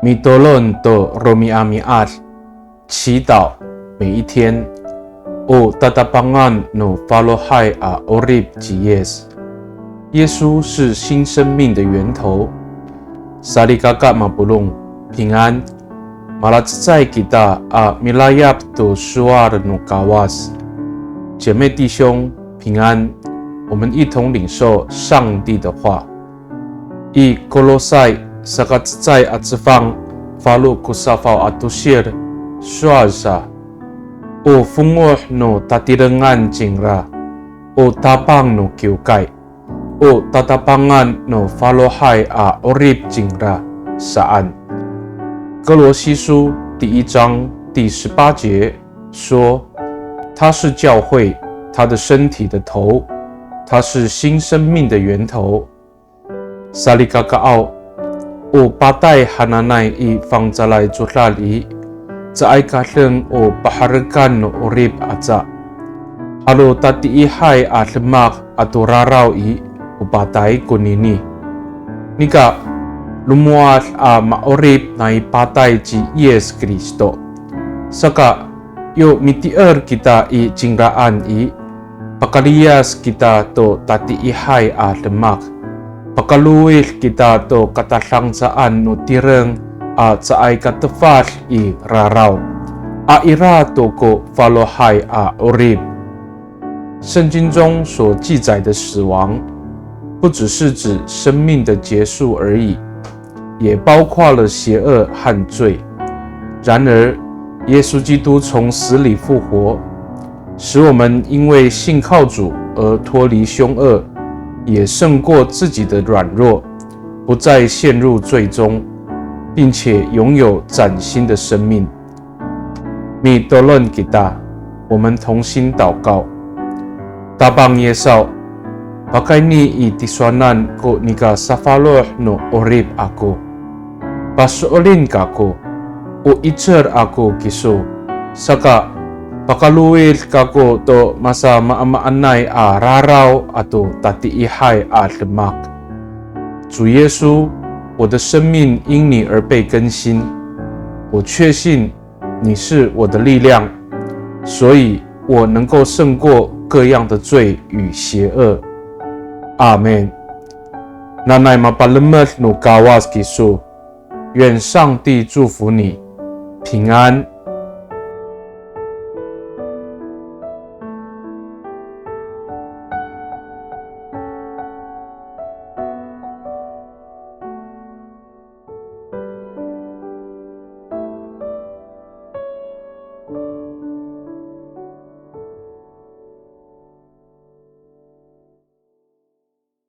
米多伦多罗米阿米阿，祈祷每一天。O tatapangan no falohai a orib jiyes， 耶稣是新生命的源头。萨利嘎嘎马布隆平安。马拉在吉达啊米拉亚多苏阿的努嘎瓦斯，姐妹弟兄平安。我们一同领受上帝的话。以哥罗塞萨嘎在阿兹方法鲁库萨法阿杜谢的苏阿萨。O fungoh no tatirengan jingra, o tabang no kiukai, o tatapangan no falohai a orib jingra saan。哥罗西书第1章第18节说，他是教会，他的身体的头，他是新生命的源头。萨利嘎嘎奥，o patai hananai i fangzalai juhlali。Sa ay kahleng o paharegan no orib atsa. Halo tati ihay at lemak at uraraw i upatay kunini. Nika lumuat a maorib na ipatay ji Yes Kristo. Saka yo mitier kita i jingraan i pakaliyas kita to tati ihay at lemak. Pakaluil kita to katalangsaan no tireng at sa ay katafal i raraw a ira toko falohai a orib。 圣经中所记载的死亡，不只是指生命的结束而已，也包括了邪恶和罪。然而，耶稣基督从死里复活，使我们因为信靠主而脱离凶恶，也胜过自己的软弱，不再陷入罪中，并且拥有崭新的生命。米多伦吉达，我们同心祷告。大棒耶稣，pakai ni i tiswanan ko nika safaloh no orib ako. Pasolin kako, o itcher ako kiso, saka pakaluil kako to masa maamaanay a raraw ato tatiihay a lemak。 主耶稣，我的生命因你而被更新，我确信你是我的力量，所以我能够胜过各样的罪与邪恶。阿们。Nanay mapalamat no kawas kiso， 愿上帝祝福你平安。